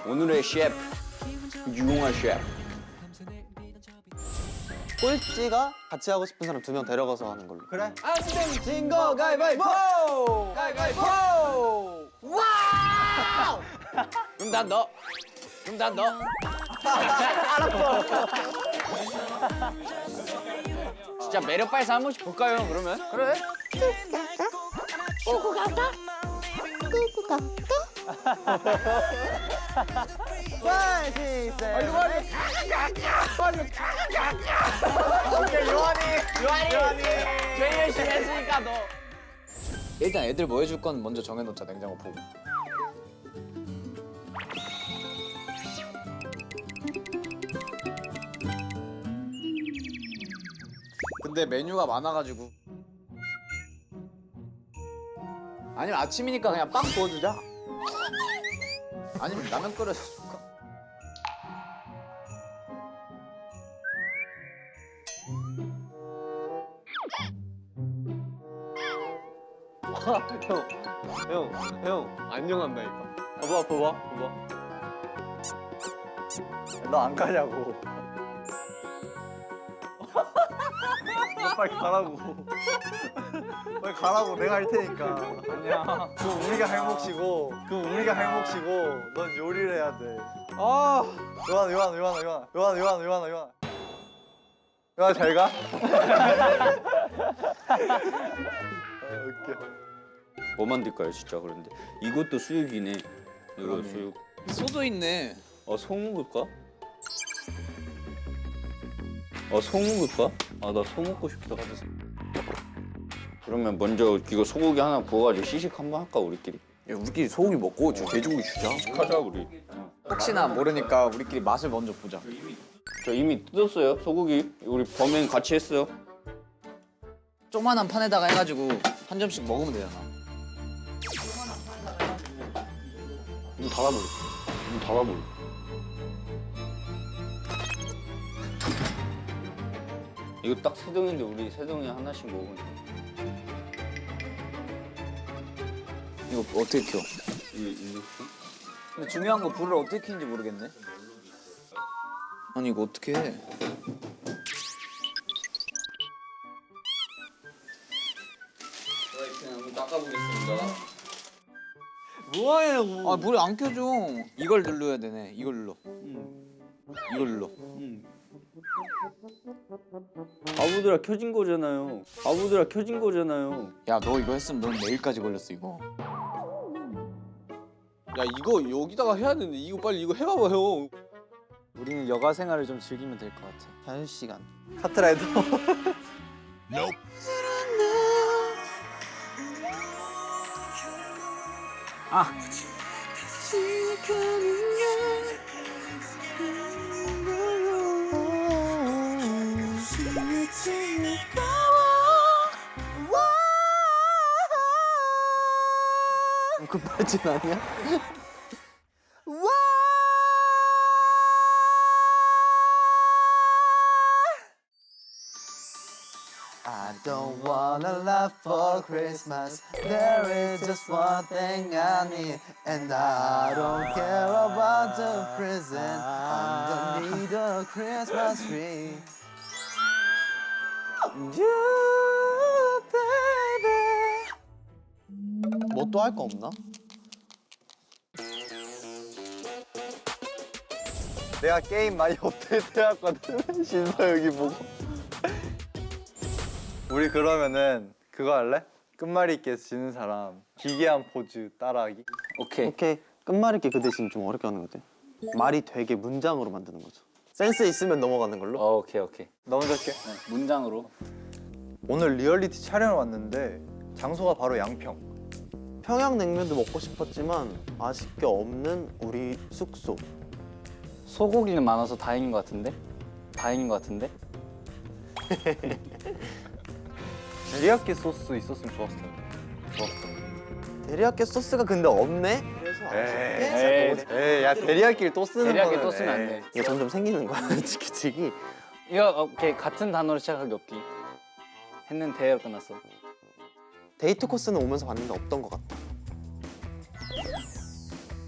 오늘의 셰프 유용한 셰프. 꼴찌가 같이 하고 싶은 사람 2명 데려가서 하는 걸로. 그래? 안 되면 진거 가위바위보! 가위바위보! 와우! 그럼 난 너. 진짜 매력 발사 한 번씩 볼까요? 그러면? 그래? 꾸꾸 갈까? 꾸꾸 갈까? 5, 6, 7. 오케이 요한이 제일 열심히 했으니까 너. 일단 애들 뭐 해줄 건 먼저 정해놓자. 냉장고 보고. 근데 메뉴가 많아가지고. 아니면 아침이니까 그냥 빵 구워주자. 아니면 라면 끓여서 줄까? 형, 안녕한다니까. 봐봐. 너 안 가냐고. 너 빨리 가라고. 빨리 가라고. 내가 할 테니까. 아니야. 그럼 우리가 할 몫이고, 넌 요리를 해야 돼. 아, 요한 잘 가? 웃겨. 뭐 만들까요 진짜 그런데? 이것도 수육이네. 이거 그러네. 수육. 소도 있네. 소 먹을까? 소 먹을까? 나 소 먹고 싶다. 그러면 먼저 이거 소고기 하나 구워가지고 시식 한번 할까 우리끼리? 야, 우리끼리 소고기 먹고 돼지고기 주자. 하자 우리. 혹시나 모르니까 우리끼리 맛을 먼저 보자. 저 이미 뜯었어요 소고기. 우리 범행 같이 했어요. 조그만한 판에다가 해가지고 한 점씩 먹으면 되잖아. 문 닫아버려. 이거 딱 세 동인데 우리 세 동이 하나씩 먹으면 돼. 이거 어떻게 키워? 이 인덕션? 근데 중요한 거 불을 어떻게 켜는지 모르겠네. 아니 이거 어떻게 해? 프라이팬 한번 닦아보겠습니다. 뭐하냐고. 아 불이 안 켜져. 이걸 눌러야 되네. 이걸 눌러. 이걸 눌러. 바보들아 켜진 거잖아요. 야 너 이거 했으면 넌 내일까지 걸렸어 이거. 야, 이거 여기다가 해야 되는데 이거 빨리 이거 해봐봐 형. 우리는 여가 생활을 좀 즐기면 될 것 같아. 자유시간. 카트라이더. 급발진 아니야? I don't wanna love for Christmas. There is just one thing I need, and I don't care about the present underneath the Christmas tree. You, baby. 뭐 또 할 거 없나? 내가 게임 많이 업데이트 해왔거든. 신서유기 보고. 우리 그러면은 그거 할래? 끝말잇기에서 지는 사람 기괴한 포즈 따라하기. 오케이. 오케이. 끝말잇기 그 대신 좀 어렵게 하는 것 같아. 말이 되게 문장으로 만드는 거죠. 센스 있으면 넘어가는 걸로. 오케이. 나 먼저 할게. 문장으로. 오늘 리얼리티 촬영을 왔는데 장소가 바로 양평. 평양냉면도 먹고 싶었지만 아쉽게 없는 우리 숙소. 소고기는 많아서 다행인 것 같은데? 데리야끼 소스 있었으면 좋았을 텐데. 데리야끼 소스가 근데 없네? 그래서 아쉽게. 에이, 야 데리야끼를 또 쓰는 데리야끼 거는 또 쓰면 안 돼. 이게 점점 생기는 거야, 지키치기. 이거 오케이 같은 단어로 시작하기 없기. 했는데로 끝났어. 데이트 코스는 오면서 봤는데 없던 것 같다.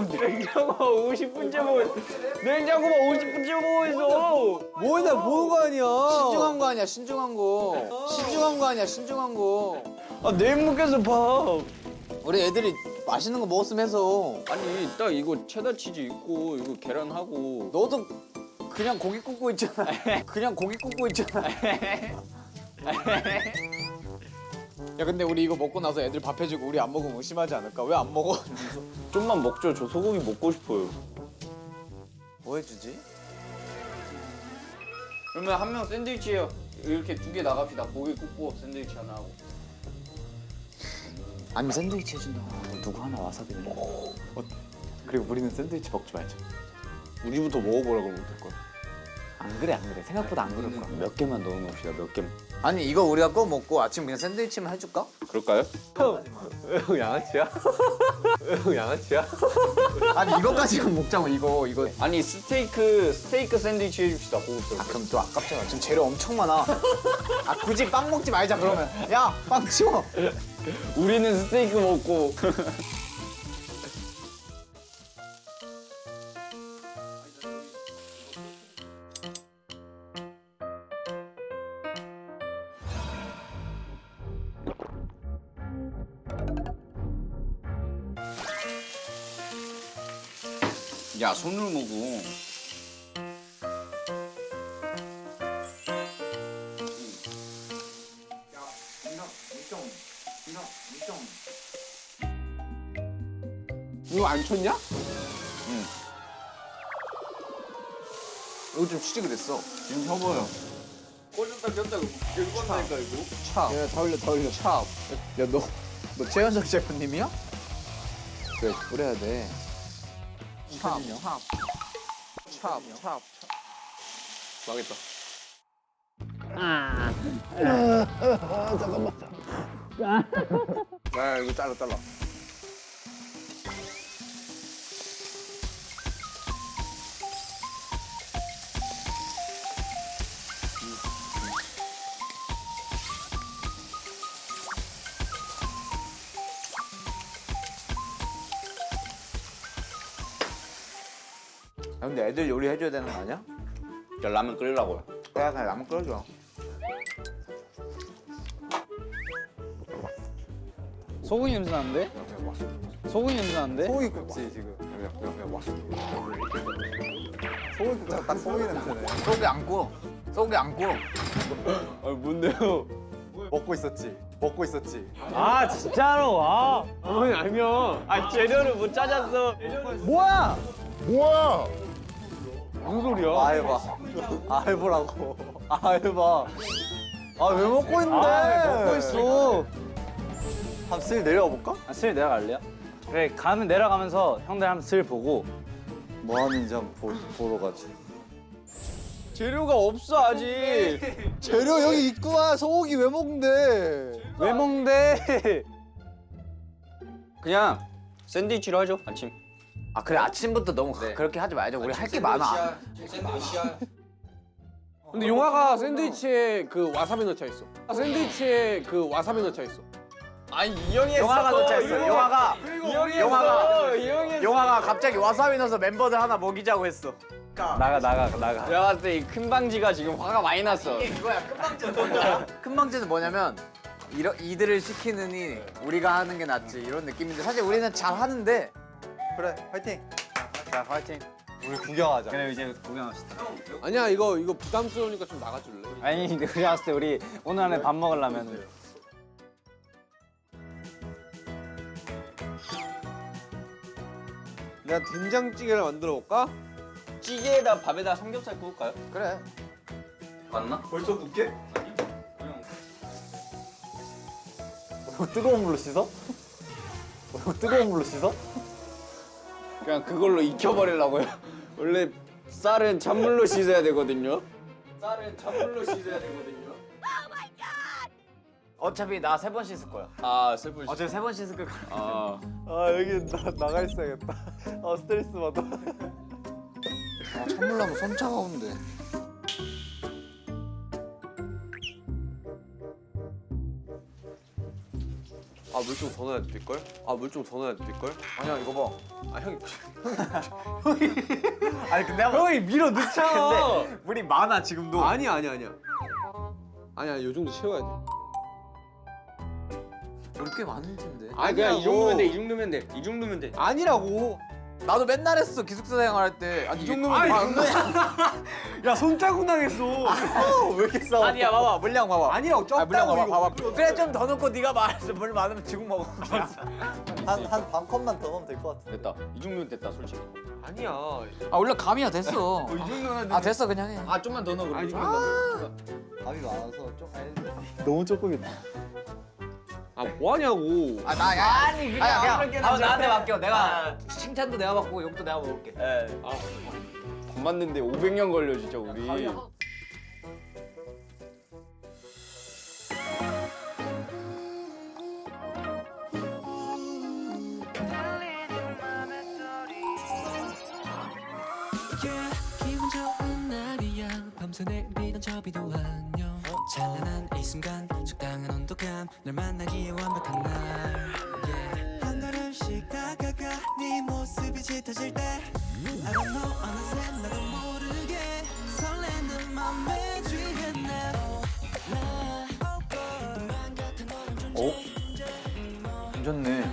냉장고만 50분째 보고 냉장고만 50분째 보고 있어. 뭐야 뭐가 아니야. 신중한 거 아니야, 신중한 거. 신중한 거 아니야, 신중한 거. 아, 내일 먹겠어, 밥. 우리 애들이 맛있는 거 먹었으면 해서. 아니, 딱 이거 체다 치즈 있고, 이거 계란하고. 너도 그냥 고기 굽고 있잖아. 그냥 고기 굽고 있잖아. 야, 근데 우리 이거 먹고 나서 애들 밥 해주고 우리 안 먹으면 의심하지 않을까? 왜 안 먹어? 좀만 먹죠. 저 소고기 먹고 싶어요. 뭐 해주지? 그러면 한 명 샌드위치요. 이렇게 2개 나갑시다. 고기 굽고 샌드위치 하나 하고. 아니면 샌드위치 해준다. 누구 하나 와사비 넣어. 그리고 우리는 샌드위치 먹지 말자. 우리부터 먹어보라 그러면 될 거야. 안 그래 안 그래. 생각보다 안 그럴 거야. 몇 개만 넣어 놓읍시다. 몇 개만. 아니, 이거 우리가 꺼 먹고 아침 그냥 샌드위치만 해줄까? 그럴까요? 형 양아치야? 형 양아치야? 아니, 이거까지만 먹자고, 이거. 아니, 스테이크 샌드위치 해줍시다. 고급스럽게. 아 그럼 또 아깝잖아. 지금 재료 엄청 많아. 아 굳이 빵 먹지 말자 그러면. 야 빵 치워. 우리는 스테이크 먹고. 야, 손을 먹어. 이거 안 쳤냐? 응. 이거 좀 취직이 됐어. 지금 혀보여. 꽂았다 꼈다 긁었다니까 이거. 차. 야, 더 올려. 차. 야, 너 최현석 셰프님이야? 그래, 뿌려야 돼. 찹. 망했다. 아 이거 잘라. 야, 근데 애들 요리 해줘야 되는 거 아니야? 야 라면 끓이려고요. 내가 그냥 라면 끓여줘. 소고기 냄새 나는데? 소고기 냄새 나는데? 소고기 굽지 지금. 소고기 굽자 딱 소고기 냄새네. 소고기 안 구워. 소고기 안 구워. 아 뭔데요? 먹고 있었지. 아 진짜로 아. 어머니 아니면. 아 재료를 못 찾았어. 뭐야? 무슨 소리야? 아 해봐. 아 해보라고. 아 해봐. 아 왜 먹고 있는데? 먹고 있어. 한번 슬 내려가 볼까? 아, 슬 내려갈래요? 그래 가면 내려가면서 형들 한번 슬 보고 뭐 하는지 한번 보러 가지. 재료가 없어 아직. 재료 여기 있구만. 소고기 왜 먹는데? 왜 먹는데? 그냥 샌드위치로 하죠 아침. 아 그래 아침부터 너무 그렇게 하지 말자. 우리 할 게 많아. 샌드위치야. 근데 용화가 샌드위치에 그 와사비 넣자 있어. 샌드위치에 그 와사비 넣자 있어. 아니 이 형이 했어. 영화가 넣자 했어. 영화가 갑자기 와사비 넣어서 멤버들 하나 먹이자고 했어. 나가. 내가 봤을 때 이 큰 방지가 지금 화가 많이 났어. 이게 그거야 큰 방지. 큰 방지는 뭐냐면 이들을 시키느니 우리가 하는 게 낫지 이런 느낌인데 사실 우리는 잘 하는데. 그래 화이팅. 자 화이팅. 우리 구경하자. 그래 이제 구경합시다. 아니야 이거 부담스러우니까 좀 나가줄래? 아니 근데 우리 왔을 때 우리 오늘 안에 밥 먹으려면 내가 된장찌개를 만들어 볼까? 찌개에다 밥에다 삼겹살 구울까요? 그래. 맞나? 벌써 굽게? 뜨거운 물로 씻어? 뜨거운 물로 씻어? 그냥 그걸로 익혀버리려고요. 원래 쌀은 찬물로 씻어야 되거든요. 어차피 나 3번 씻을 거야. 아, 3번. 어차피 3번 씻을 거야. 아. 아 여기 나가 있어야겠다. 아 스트레스 받아. 찬물 나면 손 차가운데. 아 물 좀 더 넣어야 될걸? 아 물 좀 더 넣어야 될걸? 아니야 이거 아 형이 봐. 아니 근데 형이 밀어 넣잖아. 근데 물이 많아 지금도. 아니야 아니야 요 정도 채워야 돼. 물 꽤 많은 텐데. 아니 그냥 이 정도면 돼, 이 정도면 돼, 이 정도면 돼. 아니라고. 나도 맨날 했어 기숙사 생활할 때. 아니 이 정도면 아니, 안 돼. 야 손자국 당했어. 왜 이렇게 싸워? 아니야 봐봐 물량 봐봐. 아니라고 물량 적다고 봐봐 이거. 봐봐. 그래 좀 더 넣고 네가 말했어. 물 많으면 지금 먹어. 한 반 컵만 더 넣으면 될 것 같아. 됐다. 이 정도면 됐다 솔직히. 아니야. 아 원래 감이야 됐어. 이 정도면 아 됐어 그냥 해. 아 좀만 더 넣어 그래. 아니, 좀만 더. 밥이 많아서 좀 너무 조금이다. 아 뭐하냐고. 아니 그냥 나한테 맡겨. 내가 칭찬도 내가 받고 욕도 내가 먹을게. 밥 맞는데 500년 걸려 진짜 우리. 기분 좋은 날이야 밤새 내리던 저 비도 안녕 찬란한 이 순간 적당한 온도감 널 만나기에 완벽한 날 한 걸음씩 다가가 네 모습이 짙어질 때 I don't know 어느새 나도 모르게 설레는 맘에 취해 나 좋네.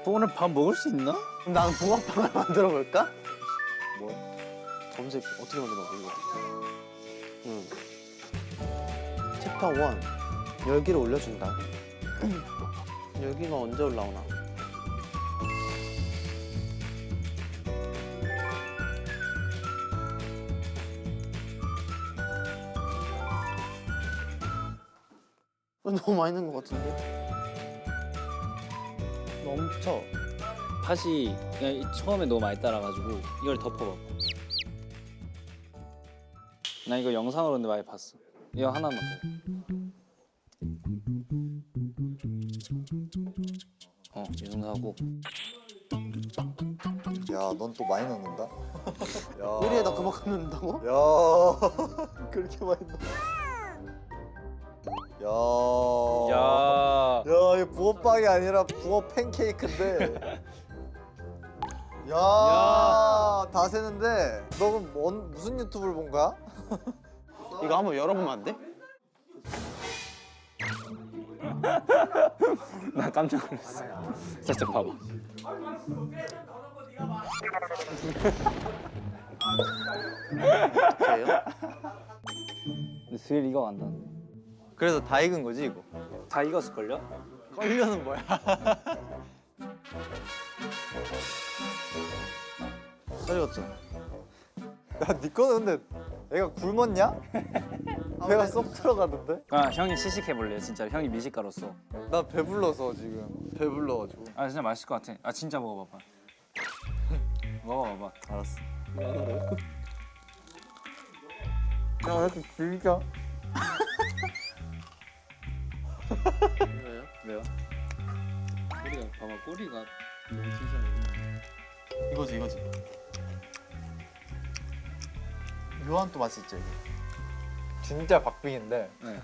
오늘 밥 먹을 수 있나? 그럼 나는 붕어빵을 만들어 볼까? 검색 어떻게 만드나 이거. 응. 챕터 1 열기를 올려준다. 열기가 언제 올라오나? 너무 많이 넣은 것 같은데? 넘쳐. 팥이 그냥 처음에 너무 많이 따라가지고 이걸 덮어봐. 나 이거 영상으로 근데 많이 봤어. 이거 하나만 더. 이 정도 하고. 야, 넌 또 많이 넣는다. 야. 요리에다 그만큼 넣는다고? 야. 그렇게 많이 넣어. 야. 야. 야, 이거 붕어빵이 아니라 붕어 팬케이크인데. 야, 다 새는데. 너 그럼 무슨 유튜브를 본 거야? 이거 한번 열어보면 안 돼? 나 깜짝 놀랐어. 살짝 봐봐. 저예요? 근데 슬 익어간다는데. 그래서 다 익은 거지, 이거? 다 익었을걸요? 걸려는 뭐야? 잘 익었죠? 야, 니 거는 근데 애가 굶었냐? 배가 쏙 들어가던데? 아 형이 시식해볼래요? 진짜 형이 미식가로서. 나 배불러서 지금. 배불러가지고. 아 진짜 맛있을 것 같아. 아 진짜 먹어봐봐. 먹어봐봐. 알았어. 야, 왜 이렇게 길죠? 왜요? 꼬리가 봐봐 꼬리가 너무 길잖아. 이거지. 묘한 또 맛이 있죠, 이게. 진짜 박빙인데. 네.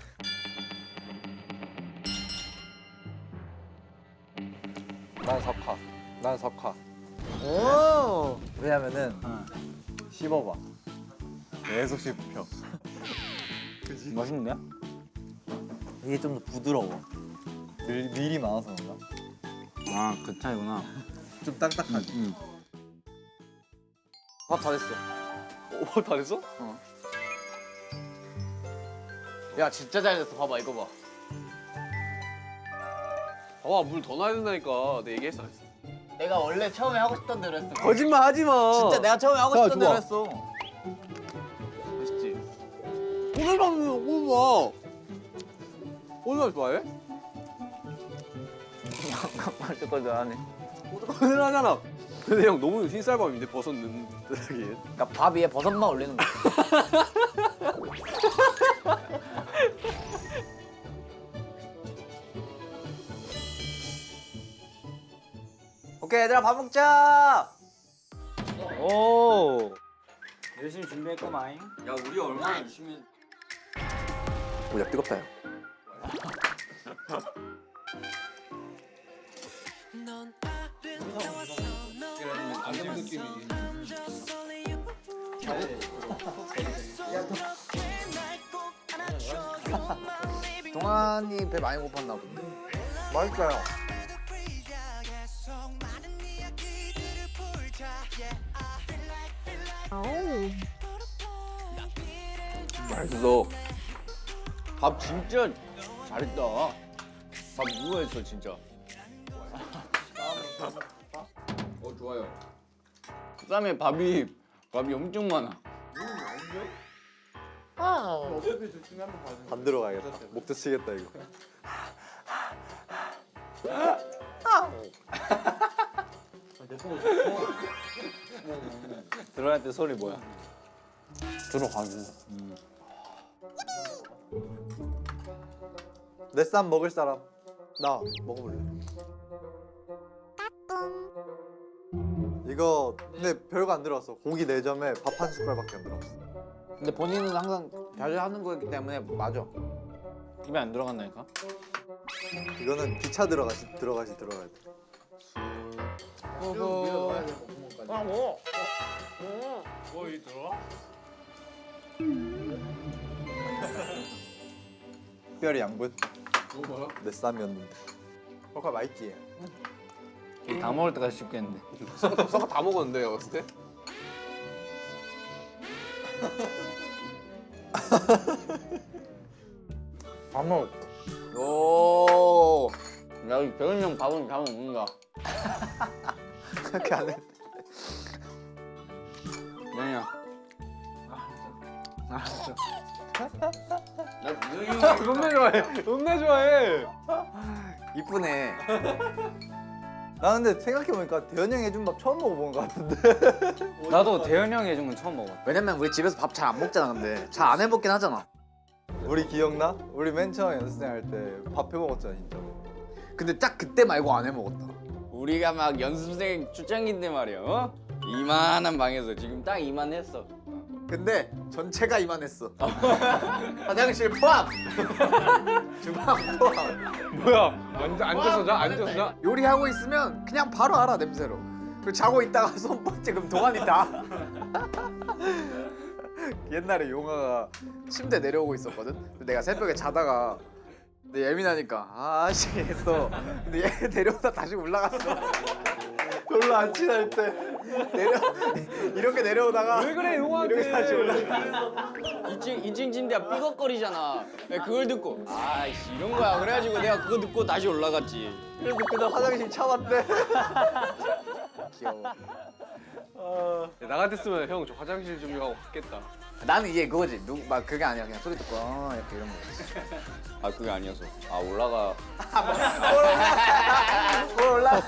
난 석화. 오! 왜냐면은 씹어봐. 계속 씹혀. 맛있는데요? 이게 좀 더 부드러워. 밀이 많아서 그런가? 아 그 차이구나. 좀 딱딱하지. 밥 다 됐어. 오, 다 됐어? 야 진짜 잘 됐어. 봐봐 이거 봐. 봐봐 물 더 넣어야 된다니까. 내가 얘기했어. 안 했어? 내가 원래 처음에 하고 싶던 대로 했어. 거짓말 하지 마. 진짜 내가 처음에 하고 싶던 대로 했어. 맛있지. 오늘 밤에 오늘 봐. 오늘 좋아해? 말도 거도 안 해. 오늘 하잖아. 근데 형 너무 흰쌀밥인데 버섯 넣는 듯하게. 그러니까 밥 위에 버섯만 올리는 거야. 오케이 얘들아 밥 먹자. 오. 열심히 준비했구만. 야 우리 얼마나 열심히. 오야 뜨겁다 야. 넌 아름다웠어 넌 안심 느낌이지. 동환이 배 많이 고팠나 본데. 맛있어요. 맛있어. 밥 진짜 잘했다. 밥 누가 했어 진짜. 좋아요. 그다음에 밥이 엄청 많아. 반 들어가야겠다. 목 다치겠다 이거. 들어갈 때 소리 뭐야? 들어가지. 내 쌈 먹을 사람. 나 먹어볼래. 이거 근데 별거 안 들어갔어. 고기 4점에 밥 한 숟갈밖에 안 들어갔어. 근데 본인은 항상 자주 하는 거였기 때문에 맞아. 입에 안 들어간다니까? 이거는 기차 들어가야 돼. 특별히 양분. 내 쌈이었는데. 헐까 맛있지? 이거 다 먹을 때까지 씹겠는데. 서가 다 먹었는데 내가 봤을 때. 밥 먹. 오. 야, 이 배은이 형 밥은 잘 먹는다. 그렇게 안 해. 배은이야. 나 배은이 형 겁나 좋아해. 겁나 좋아해. 이쁘네. 나 근데 생각해보니까 대현 형이 해준 밥 처음 먹어본 것 같은데. 나도 대현 형이 해준 건 처음 먹었어. 왜냐면 우리 집에서 밥 잘 안 먹잖아. 근데 잘 안 해먹긴 하잖아. 우리 기억나? 우리 맨 처음 연습생 할 때 밥 해 먹었잖아 진짜. 근데 딱 그때 말고 안 해먹었다. 우리가 막 연습생 출장기 때 말이야. 어? 이만한 방에서 지금 딱 이만했어. 근데 전체가 이만했어. 화장실 포함. 주방 포함. 뭐야? 앉아서 자? 앉아서 자? 요리하고 있으면 그냥 바로 알아 냄새로. 그리고 자고 있다가 손 뻗지 그럼 동안이 다. 옛날에 용화가 침대 내려오고 있었거든. 근데 내가 새벽에 자다가 근데 예민하니까 아씨 했어. 근데 얘 내려오다 다시 올라갔어. 별로 안 친할 때. 이렇게 내려오다가 왜 그래 용화한테? 이렇게 다시 올라가. 2층 침대야 삐걱거리잖아. 그걸 듣고 아이씨 이런 거야. 그래가지고 내가 그거 듣고 다시 올라갔지. 그래서 그날 화장실 참았대. 귀여워. 나 같았으면 형 저 화장실 준비하고 갔겠다. 나는 이게 그거지. 막 그게 아니야. 그냥 소리 듣고 이렇게 이런 거. 아 그게 아니었어. 아 올라가. 올라.